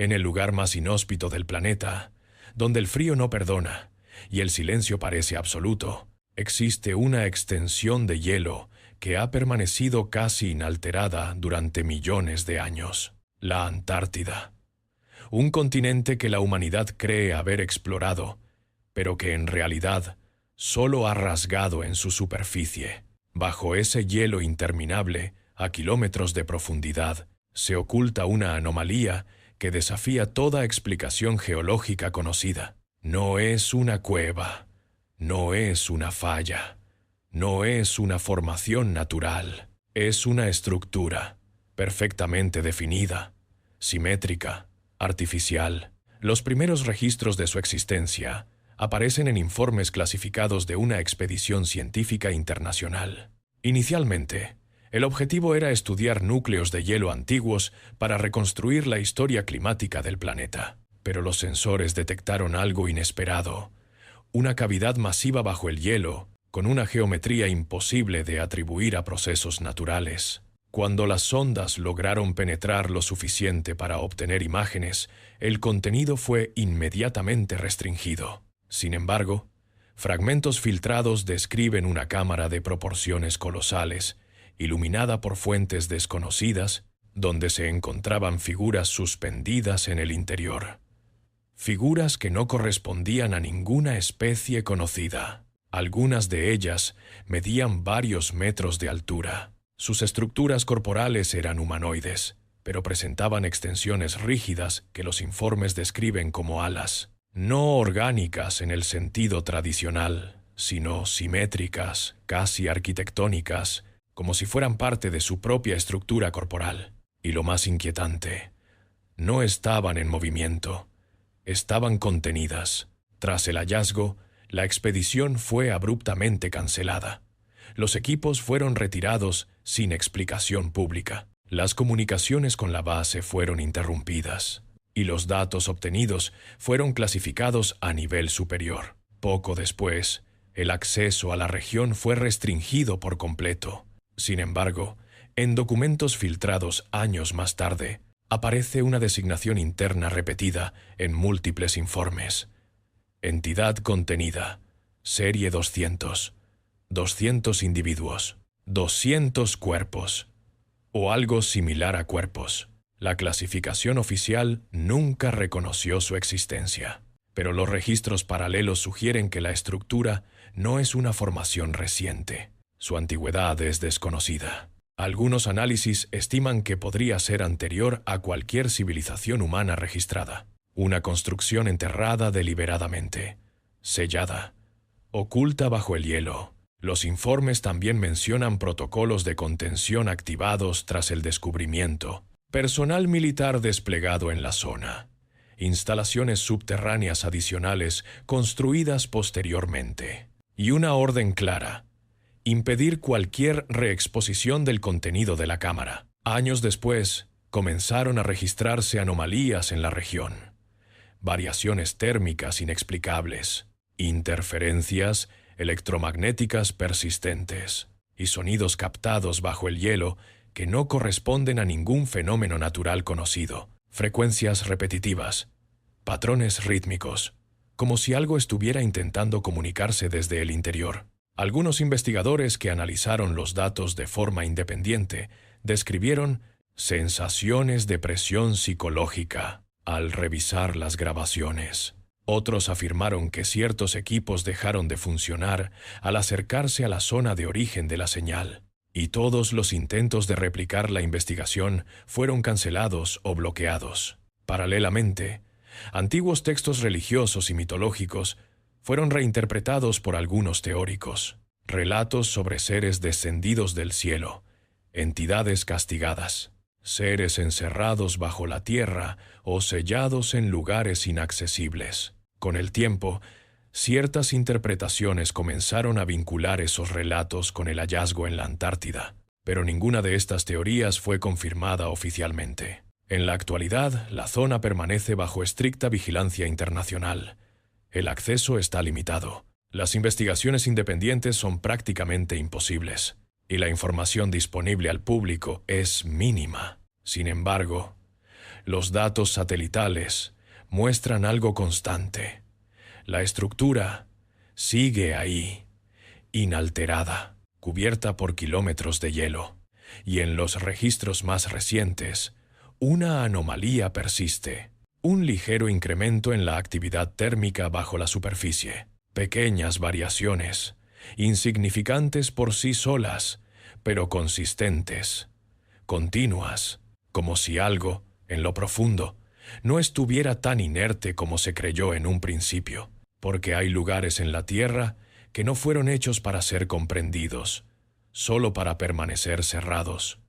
En el lugar más inhóspito del planeta, donde el frío no perdona y el silencio parece absoluto, existe una extensión de hielo que ha permanecido casi inalterada durante millones de años: la Antártida. Un continente que la humanidad cree haber explorado, pero que en realidad solo ha rasgado en su superficie. Bajo ese hielo interminable, a kilómetros de profundidad, se oculta una anomalía que desafía toda explicación geológica conocida. No es una cueva, no es una falla, no es una formación natural, es una estructura perfectamente definida, simétrica, artificial. Los primeros registros de su existencia aparecen en informes clasificados de una expedición científica internacional. Inicialmente, el objetivo era estudiar núcleos de hielo antiguos para reconstruir la historia climática del planeta. Pero los sensores detectaron algo inesperado: una cavidad masiva bajo el hielo, con una geometría imposible de atribuir a procesos naturales. Cuando las sondas lograron penetrar lo suficiente para obtener imágenes, el contenido fue inmediatamente restringido. Sin embargo, fragmentos filtrados describen una cámara de proporciones colosales, iluminada por fuentes desconocidas, donde se encontraban figuras suspendidas en el interior. Figuras que no correspondían a ninguna especie conocida. Algunas de ellas medían varios metros de altura. Sus estructuras corporales eran humanoides, pero presentaban extensiones rígidas que los informes describen como alas. No orgánicas en el sentido tradicional, sino simétricas, casi arquitectónicas, como si fueran parte de su propia estructura corporal. Y lo más inquietante, no estaban en movimiento, estaban contenidas. Tras el hallazgo, la expedición fue abruptamente cancelada. Los equipos fueron retirados sin explicación pública. Las comunicaciones con la base fueron interrumpidas, y los datos obtenidos fueron clasificados a nivel superior. Poco después, el acceso a la región fue restringido por completo. Sin embargo, en documentos filtrados años más tarde, aparece una designación interna repetida en múltiples informes: entidad contenida, serie 200, 200 individuos, 200 cuerpos, o algo similar a cuerpos. La clasificación oficial nunca reconoció su existencia, pero los registros paralelos sugieren que la estructura no es una formación reciente. Su antigüedad es desconocida. Algunos análisis estiman que podría ser anterior a cualquier civilización humana registrada. Una construcción enterrada deliberadamente, sellada, oculta bajo el hielo. Los informes también mencionan protocolos de contención activados tras el descubrimiento, personal militar desplegado en la zona, instalaciones subterráneas adicionales construidas posteriormente, y una orden clara: impedir cualquier reexposición del contenido de la cámara. Años después, comenzaron a registrarse anomalías en la región: variaciones térmicas inexplicables, interferencias electromagnéticas persistentes y sonidos captados bajo el hielo que no corresponden a ningún fenómeno natural conocido, frecuencias repetitivas, patrones rítmicos, como si algo estuviera intentando comunicarse desde el interior. Algunos investigadores que analizaron los datos de forma independiente describieron sensaciones de presión psicológica al revisar las grabaciones. Otros afirmaron que ciertos equipos dejaron de funcionar al acercarse a la zona de origen de la señal, y todos los intentos de replicar la investigación fueron cancelados o bloqueados. Paralelamente, antiguos textos religiosos y mitológicos fueron reinterpretados por algunos teóricos. Relatos sobre seres descendidos del cielo, entidades castigadas, seres encerrados bajo la tierra o sellados en lugares inaccesibles. Con el tiempo, ciertas interpretaciones comenzaron a vincular esos relatos con el hallazgo en la Antártida, pero ninguna de estas teorías fue confirmada oficialmente. En la actualidad, la zona permanece bajo estricta vigilancia internacional. El acceso está limitado. Las investigaciones independientes son prácticamente imposibles, y la información disponible al público es mínima. Sin embargo, Los datos satelitales muestran algo constante. La estructura sigue ahí, inalterada, cubierta por kilómetros de hielo. Y en los registros más recientes, una anomalía persiste. Un ligero incremento en la actividad térmica bajo la superficie. Pequeñas variaciones, insignificantes por sí solas, pero consistentes, continuas, como si algo, en lo profundo, no estuviera tan inerte como se creyó en un principio, porque hay lugares en la Tierra que no fueron hechos para ser comprendidos, solo para permanecer cerrados.